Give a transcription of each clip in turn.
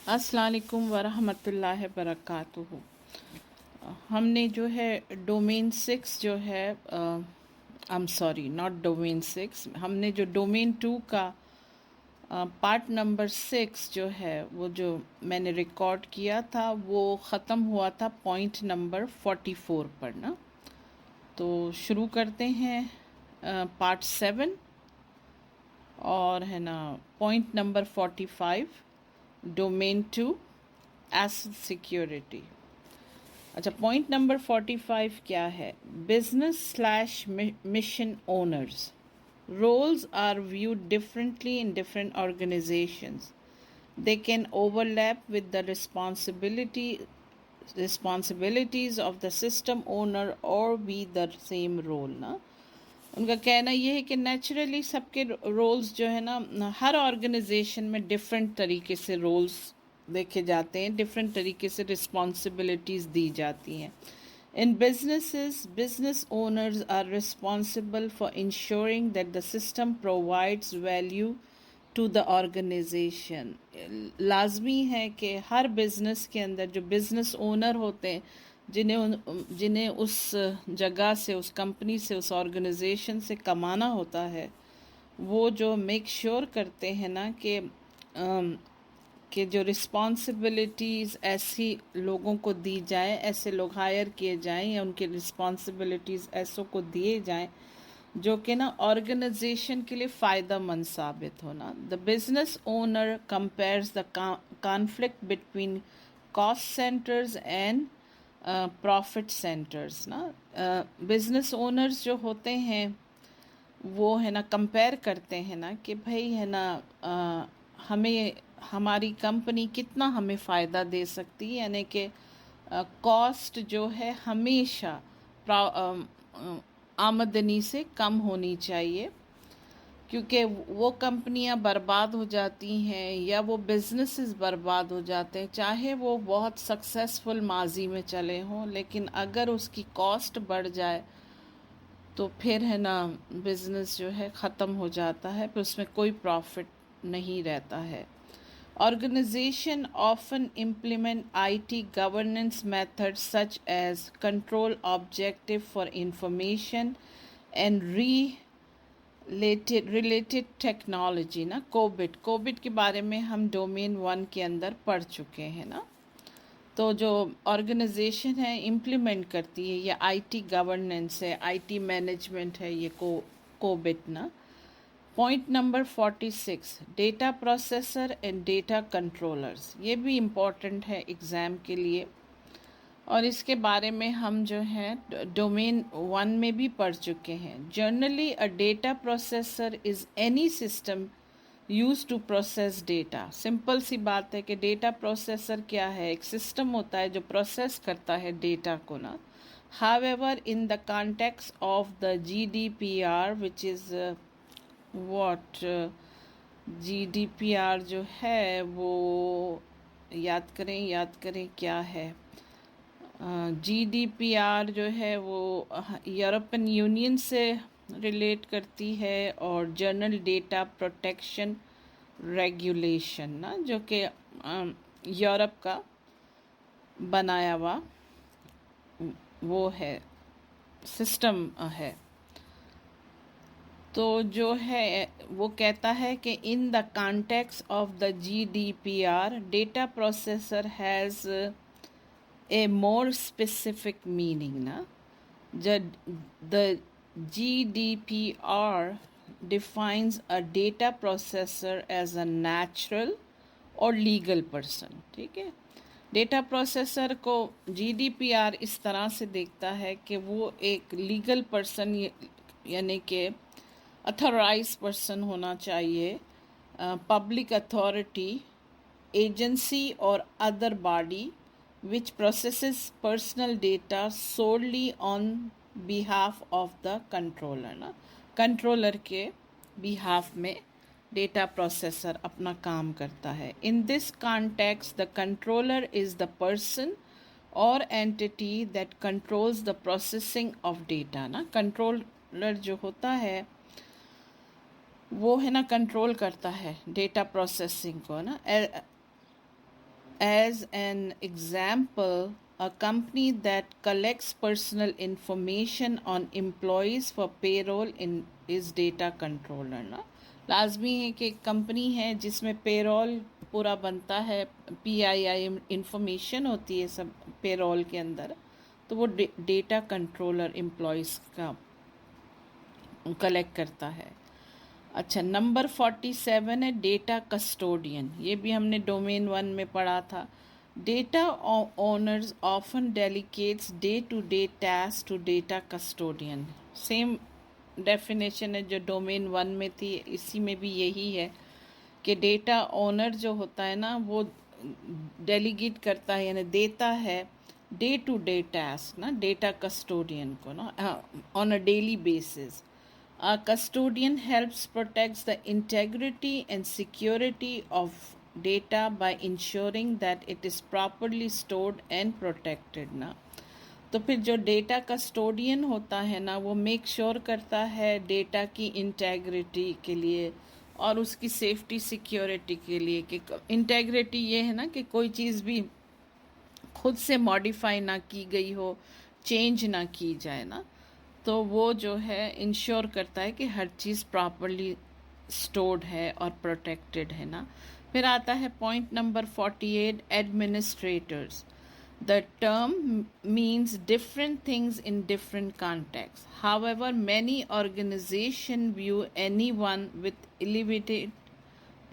अस्सलाम वालेकुम वरहमतुल्लाहि वबरकातुहू। हमने जो है डोमेन 6 जो है सॉरी नॉट डोमेन 6, हमने जो डोमेन 2 का पार्ट नंबर 6 जो है वो जो मैंने रिकॉर्ड किया था वो ख़त्म हुआ था पॉइंट नंबर 44 पर ना। तो शुरू करते हैं पार्ट 7 और है ना point number 45 domain 2 asset security. अच्छा, पॉइंट नंबर 45 क्या है? Business slash mission owners roles are viewed differently in different organizations. They can overlap with the responsibilities of the system owner or be the same role ना। उनका कहना ये है कि naturally सबके रोल्स जो है ना हर ऑर्गेनाइजेशन में डिफरेंट तरीके से रोल्स देखे जाते हैं, डिफरेंट तरीके से रिस्पॉन्सिबिलिटीज़ दी जाती हैं। In businesses, business owners are responsible for ensuring that the system provides value to the organization. लाजमी है कि हर बिज़नेस के अंदर जो बिज़नेस ओनर होते हैं, जिन्हें उस जगह से, उस कंपनी से, उस ऑर्गेनाइजेशन से कमाना होता है, वो जो मेक श्योर करते हैं ना कि जो रिस्पॉन्सिबिलिटीज़ ऐसी लोगों को दी जाए, ऐसे लोग हायर किए जाएं या उनकी रिस्पॉन्सिबिलिटीज़ ऐसों को दिए जाएं जो कि ना ऑर्गेनाइजेशन के लिए फ़ायदा मंद साबित होना। The business owner compares the conflict between cost centres and profit centres ना। बिजनेस ओनर्स जो होते हैं वो है ना कंपेयर करते हैं ना कि भाई है ना हमें हमारी कंपनी कितना हमें फ़ायदा दे सकती है, यानी कि कॉस्ट जो है हमेशा आमदनी से कम होनी चाहिए, क्योंकि वो कंपनियां बर्बाद हो जाती हैं या वो बिजनेसेस बर्बाद हो जाते हैं, चाहे वो बहुत सक्सेसफुल माजी में चले हों, लेकिन अगर उसकी कॉस्ट बढ़ जाए तो फिर है ना बिज़नेस जो है ख़त्म हो जाता है, फिर उसमें कोई प्रॉफिट नहीं रहता है। Organization often implement IT governance methods such as control objective for information and related technology ना। कोविड के बारे में हम डोमेन 1 के अंदर पढ़ चुके हैं ना। तो जो ऑर्गेनाइजेशन है इम्प्लीमेंट करती है, ये आईटी गवर्नेंस है, आईटी मैनेजमेंट है, ये कोविड ना। Point number 46 data processor and data controllers, ये भी इम्पॉर्टेंट है एग्ज़ाम के लिए, और इसके बारे में हम जो है डोमेन 1 में भी पढ़ चुके हैं। Generally a data processor is any system use to process data. Simple सी बात है कि डेटा प्रोसेसर क्या है? एक सिस्टम होता है जो प्रोसेस करता है डेटा को ना। However in the context of the GDPR which is what, GDPR जो है वो याद करें क्या है। GDPR जो है वो यूरोपियन यूनियन से रिलेट करती है, और जनरल डेटा प्रोटेक्शन रेगुलेशन ना, जो कि यूरोप का बनाया हुआ वो है सिस्टम है। तो जो है वो कहता है कि in the context of the GDPR data processor has a more specific meaning ना। The GDPR defines a data processor as a natural or legal person। ठीक है, डेटा प्रोसेसर को GDPR इस तरह से देखता है कि वो एक लीगल पर्सन यानी कि अथोराइज पर्सन होना चाहिए, पब्लिक अथॉरिटी, एजेंसी और other body which processes personal data solely on behalf of the controller ना। कंट्रोलर के behalf में डेटा प्रोसेसर अपना काम करता है। In this context, the controller is the person or entity that controls the processing of data ना। Controller जो होता है वो है ना कंट्रोल करता है डेटा प्रोसेसिंग को ना। As an example, a company that collects personal information on employees for payroll is data controller ना. लाजमी है कि एक कंपनी है जिसमें पेरोल पूरा बनता है, PII इंफॉर्मेशन होती है सब पेरोल के अंदर, तो वो डेटा कंट्रोलर एम्प्लॉयज़ का कलेक्ट करता है. अच्छा, नंबर 47 है डेटा कस्टोडियन. ये भी हमने डोमेन 1 में पढ़ा था. Data owners often delegates day to day task to data custodian. Same definition है जो डोमेन 1 में थी, इसी में भी यही है कि डेटा ओनर जो होता है ना वो डेलीगेट करता है, यानी देता है डे टू डे टास्क ना डेटा कस्टोडियन को ना on a daily basis. A custodian helps protects the integrity and security of data by ensuring that it is properly stored and protected ना. तो फिर जो डेटा कस्टोडियन होता है ना वो मेक श्योर करता है डेटा की इंटेग्रिटी के लिए और उसकी सेफ्टी सिक्योरिटी के लिए. कि इंटेग्रिटी ये है ना कि कोई चीज़ भी खुद से मॉडिफाई ना की गई हो, चेंज ना की जाए ना, तो वो जो है इंश्योर करता है कि हर चीज़ प्रॉपरली स्टोर्ड है और प्रोटेक्टेड है ना. फिर आता है point number 48, administrators. The term means different things in different context. However many organization view any one with elevated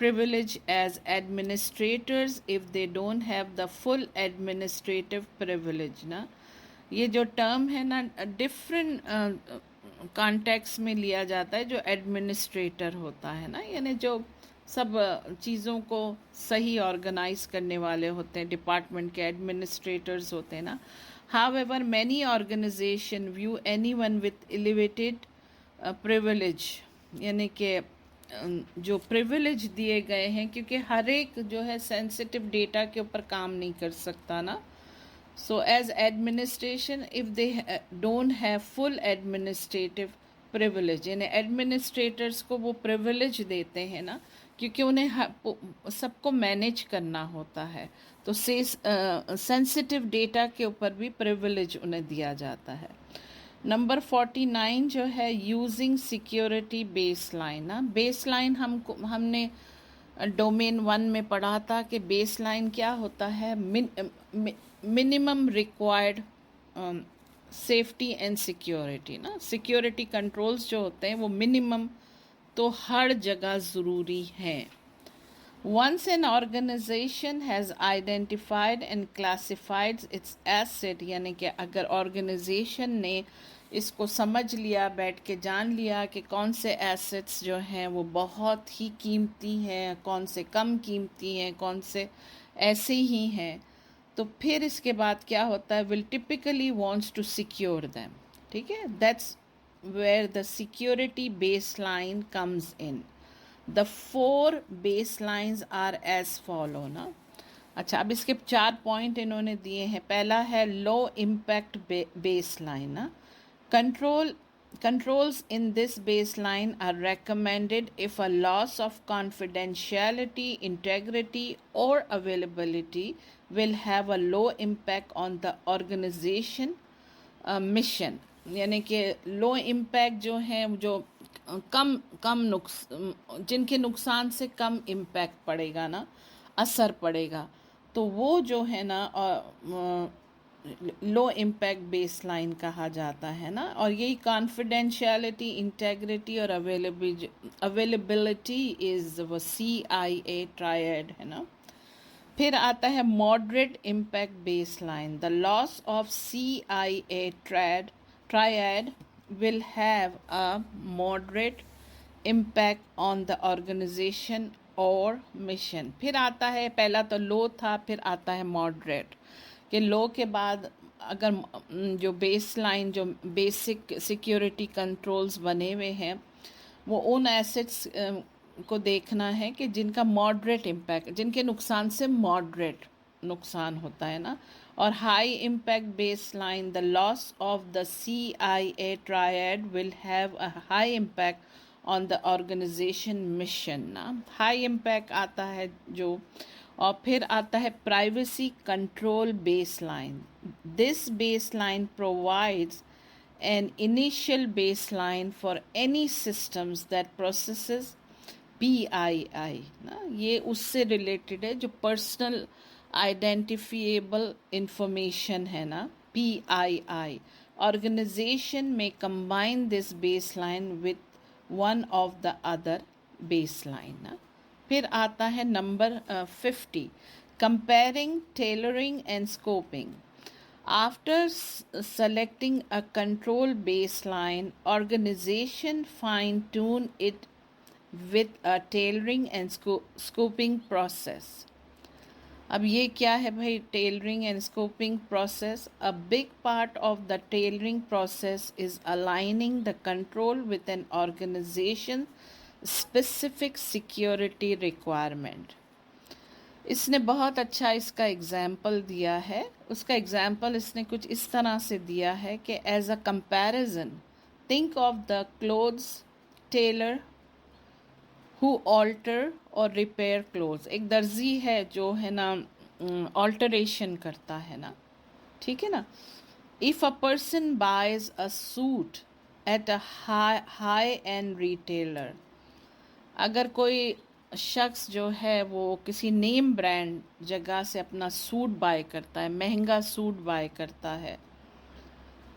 privilege as administrators if they don't have the full administrative privilege ना. ये जो term है ना different context में लिया जाता है. जो एडमिनिस्ट्रेटर होता है ना, यानी जो सब चीज़ों को सही ऑर्गेनाइज करने वाले होते हैं, डिपार्टमेंट के एडमिनिस्ट्रेटर्स होते हैं ना. However many organization view anyone with elevated privilege, यानी कि जो प्रिविलेज दिए गए हैं, क्योंकि हर एक जो है सेंसिटिव डेटा के ऊपर काम नहीं कर सकता ना. So as administration, if they don't have full administrative privilege, यानी एडमिनिस्ट्रेटर्स को वो प्रिविलेज देते हैं ना, क्योंकि उन्हें सबको मैनेज करना होता है, तो सेंसिटिव डेटा के ऊपर भी प्रिविलेज उन्हें दिया जाता है. नंबर 49 जो है यूजिंग सिक्योरिटी बेस लाइन ना. बेस लाइन हमने डोमेन 1 में पढ़ा था कि बेस लाइन क्या होता है, minimum required safety and security ना. सिक्योरिटी कंट्रोल्स जो होते हैं वो मिनिमम तो हर जगह ज़रूरी हैं. Once an organization has identified and classified its asset, यानी कि अगर ऑर्गेनाइजेशन ने इसको समझ लिया, बैठ के जान लिया कि कौन से एसेट्स जो हैं वो बहुत ही कीमती हैं, कौन से कम कीमती हैं, कौन से ऐसे ही हैं, तो फिर इसके बाद क्या होता है, will typically wants to secure them. ठीक है, that's where the security base line comes in. The 4 baselines are as follow ना. अच्छा, अब इसके 4 पॉइंट इन्होंने दिए हैं. पहला है लो इम्पैक्ट बेसलाइन ना. Controls in this baseline are recommended if a loss of confidentiality, integrity or availability will have a low impact on the organization mission. यानी कि लो इम्पैक्ट जो हैं, जो जिनके नुकसान से कम इम्पैक्ट पड़ेगा ना, असर पड़ेगा, तो वो जो है ना लो इम्पैक्ट बेसलाइन कहा जाता है ना. और यही कॉन्फिडेंशियलिटी, इंटेग्रिटी और अवेलेबिलिटी इज़ वो CIA ट्रायड है ना. फिर आता है moderate impact baseline. The loss of CIA triad will have a moderate impact on the organization or mission. फिर आता है, पहला तो लो था, फिर आता है मॉडरेट. कि लो के बाद अगर जो बेस लाइन, जो बेसिक सिक्योरिटी कंट्रोल्स बने हुए हैं, वो उन एसेट्स को देखना है कि जिनका मॉडरेट इम्पैक्ट, जिनके नुकसान से मॉडरेट नुकसान होता है ना. और high impact base line, the loss of the CIA triad will have a high impact on the organization mission ना. हाई इम्पैक्ट आता है जो और फिर आता है privacy control baseline. This baseline provides an initial baseline for any systems that processes PII ना, ये उससे रिलेटेड है जो पर्सनल आइडेंटिफिएबल इंफॉर्मेशन है ना, PII. ऑर्गेनाइजेशन में combine this baseline with one of the other baseline ना. फिर आता है number 50, comparing tailoring and scoping. After selecting a control baseline, organization fine-tune it with a tailoring and scoping process. अब ये क्या है भाई tailoring and scoping process? A big part of the tailoring process is aligning the control with an organization's specific security requirement. इसने बहुत अच्छा इसका example दिया है. उसका एग्जाम्पल इसने कुछ इस तरह से दिया है कि as a comparison think of the clothes tailor who alter और रिपेयर क्लोथ्स. एक दर्जी है जो है ना ऑल्टरेशन करता है ना, ठीक है ना. If a person buys a suit at a high end retailer, अगर कोई शख्स जो है वो किसी नेम ब्रांड जगह से अपना सूट बाय करता है, महंगा सूट बाय करता है.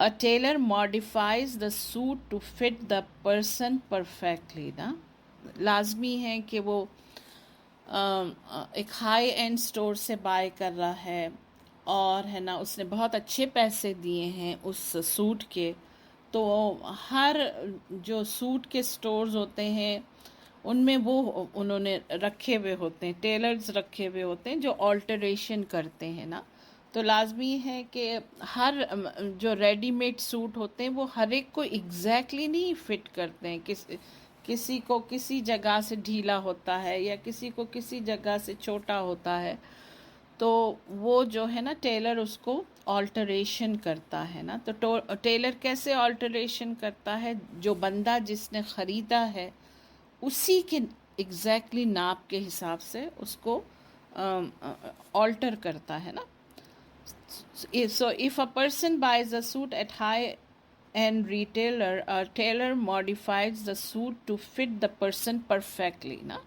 A tailor modifies the suit to fit the person perfectly ना. लाजमी है कि वो एक हाई एंड स्टोर से बाय कर रहा है और है ना उसने बहुत अच्छे पैसे दिए हैं उस सूट के. तो हर जो सूट के स्टोर्स होते हैं उनमें वो उन्होंने रखे हुए होते हैं, टेलर्स रखे हुए होते हैं जो ऑल्टरेशन करते हैं ना. तो लाजमी है कि हर जो रेडीमेड सूट होते हैं वो हर एक को एग्जैक्टली नहीं फिट करते हैं. किसी को किसी जगह से ढीला होता है या किसी को किसी जगह से छोटा होता है. तो वो जो है ना टेलर उसको ऑल्टरेशन करता है ना. तो टेलर कैसे ऑल्टरेशन करता है? जो बंदा जिसने ख़रीदा है उसी के एग्जैक्टली नाप के हिसाब से उसको ऑल्टर करता है ना. So if a person buys a suit at high end retailer, a tailor modifies the suit to fit the person perfectly ना.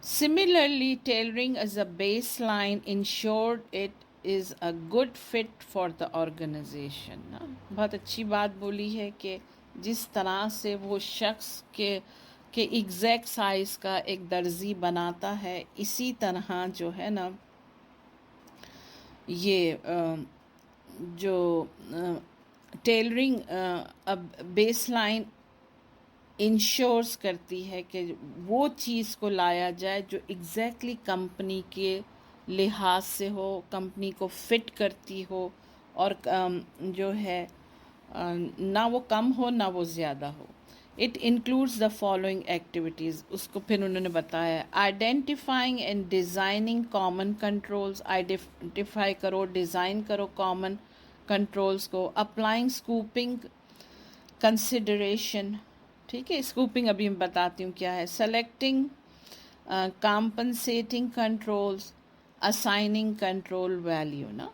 Similarly, tailoring as a baseline ensured it is a good fit for the organization ना. बहुत अच्छी बात बोली है कि जिस तरह से वो शख्स के एग्जैक्ट साइज़ का एक दर्जी बनाता है, इसी तरह जो है ना ये जो टेलरिंग अब बेसलाइन इंश्योर्स करती है कि वो चीज़ को लाया जाए जो एग्जैक्टली कंपनी के लिहाज से हो, कंपनी को फिट करती हो और जो है ना वो कम हो ना वो ज़्यादा हो. It includes the following activities. उसको फिर उन्होंने बताया identifying and designing common controls. Identify करो, डिज़ाइन करो कॉमन कंट्रोल्स को. अप्लाइंग स्कूपिंग कंसिडरेशन, ठीक है. स्कूपिंग अभी मैं बताती हूँ क्या है. Selecting compensating controls, assigning control value ना.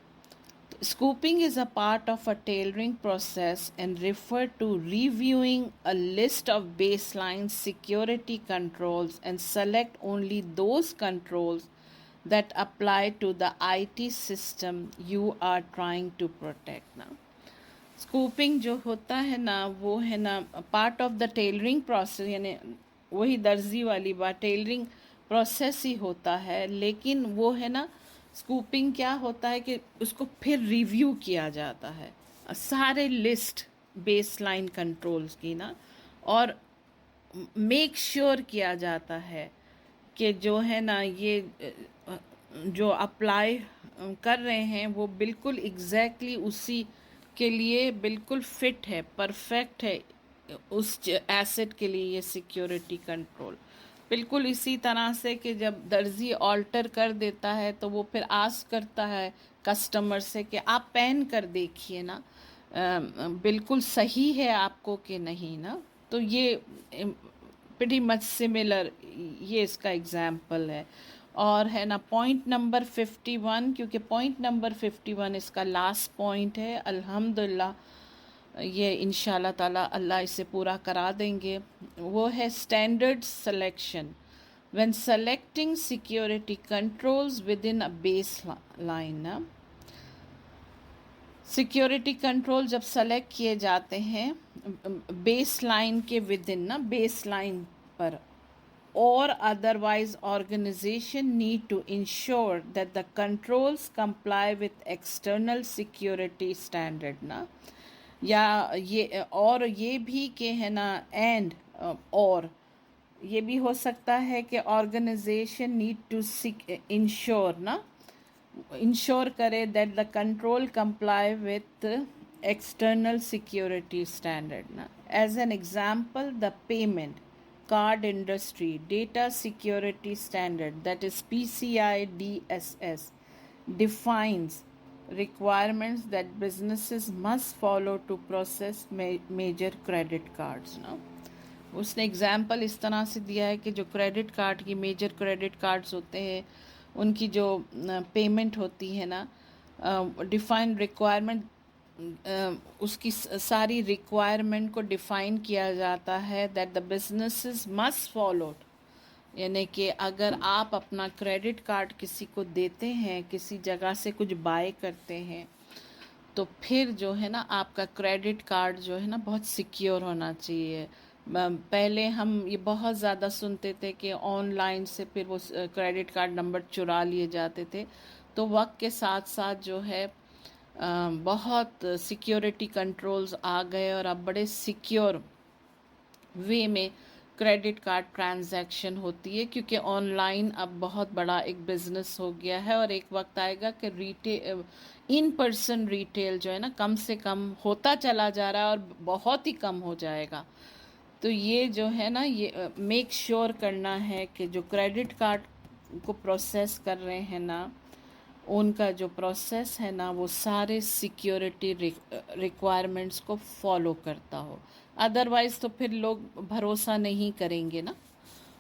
Scooping is a part of a tailoring process and refer to reviewing a list of baseline security controls and select only those controls that apply to the IT system you are trying to protect now. Scooping जो होता है ना वो है ना part of the tailoring process, यानी वही दर्जी वाली बात, टेलरिंग प्रोसेस ही होता है. लेकिन वो है ना स्कूपिंग क्या होता है कि उसको फिर रिव्यू किया जाता है सारे लिस्ट बेसलाइन कंट्रोल्स की ना, और मेक श्योर किया जाता है कि जो है ना ये जो अप्लाई कर रहे हैं वो बिल्कुल एग्जैक्टली उसी के लिए बिल्कुल फिट है, परफेक्ट है उस एसेट के लिए. ये सिक्योरिटी कंट्रोल बिल्कुल इसी तरह से कि जब दर्जी ऑल्टर कर देता है तो वो फिर आस्क करता है कस्टमर से कि आप पहन कर देखिए ना बिल्कुल सही है आपको कि नहीं ना. तो ये प्रीटी मच सिमिलर ये इसका एग्जाम्पल है. اور ہے نا پوائنٹ نمبر 51، کیونکہ پوائنٹ نمبر 51 اس کا لاسٹ پوائنٹ ہے، الحمدللہ یہ انشاءاللہ تعالی اللہ اسے پورا کرا دیں گے، وہ ہے standard selection when selecting security controls within a baseline. Security control جب سلیکٹ کیے جاتے ہیں بیس لائن کے ودن نا، بیس لائن پر، اور otherwise organization need to ensure that the controls comply with external security standard نا، یا یہ اور یہ بھی کہ ہے نا اینڈ اور یہ بھی ہو سکتا ہے کہ آرگنائزیشن نیڈ ٹو انشور نا، انشور کرے that the control comply with external security standard نا. As an example the payment card industry data security standard that is PCI DSS defines requirements that businesses must follow to process major credit cards نا. اس نے example اس طرح سے دیا ہے کہ جو credit card کی میجر کریڈٹ کارڈز ہوتے ہیں ان کی جو پیمنٹ ہوتی ہے نا، ڈیفائن ریکوائرمنٹ، اس کی ساری ریکوائرمنٹ کو ڈیفائن کیا جاتا ہے that the businesses must followed, یعنی کہ اگر آپ اپنا کریڈٹ کارڈ کسی کو دیتے ہیں، کسی جگہ سے کچھ بائی کرتے ہیں، تو پھر جو ہے نا آپ کا کریڈٹ کارڈ جو ہے نا بہت سیکیور ہونا چاہیے. پہلے ہم یہ بہت زیادہ سنتے تھے کہ آن لائن سے پھر وہ کریڈٹ کارڈ نمبر چرا لیے جاتے تھے، تو وقت کے ساتھ ساتھ جو ہے بہت سیکیورٹی کنٹرولز آ گئے اور اب بڑے سیکیور وے میں کریڈٹ کارڈ ٹرانزیکشن ہوتی ہے، کیونکہ آن لائن اب بہت بڑا ایک بزنس ہو گیا ہے، اور ایک وقت آئے گا کہ ان پرسن ریٹیل جو ہے نا کم سے کم ہوتا چلا جا رہا ہے اور بہت ہی کم ہو جائے گا. تو یہ جو ہے نا یہ میک شور کرنا ہے کہ جو کریڈٹ کارڈ کو پروسیس کر رہے ہیں نا، ان کا جو پروسیس ہے نا وہ سارے سیکیورٹی ریکوائرمنٹس کو فالو کرتا ہو، ادروائز تو پھر لوگ بھروسہ نہیں کریں گے نا،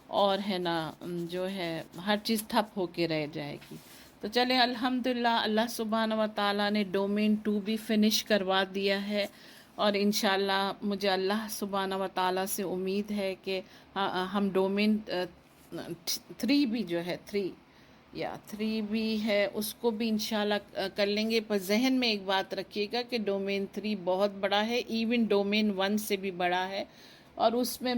اور ہے نا جو ہے ہر چیز ٹھپ ہو کے رہ جائے گی. تو چلیں الحمدللہ اللہ سبحانہ و تعالیٰ نے ڈومین 2 بھی فنش کروا دیا ہے، اور انشاءاللہ مجھے اللہ سبحانہ و تعالیٰ سے امید ہے کہ ہم ڈومین 3 بھی جو ہے 3 بھی ہے اس کو بھی انشاءاللہ کر لیں گے. پر ذہن میں ایک بات رکھیے گا کہ ڈومین 3 بہت بڑا ہے، ایون ڈومین 1 سے بھی بڑا ہے، اور اس میں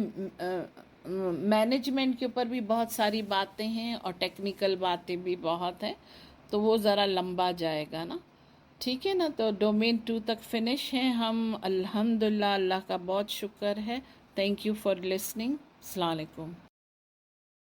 مینجمنٹ کے اوپر بھی بہت ساری باتیں ہیں اور ٹیکنیکل باتیں بھی بہت ہیں، تو وہ ذرا لمبا جائے گا نا. ٹھیک ہے نا، تو ڈومین 2 تک فنش ہیں ہم الحمدللہ، اللہ کا بہت شکر ہے. Thank you for listening. السلام علیکم.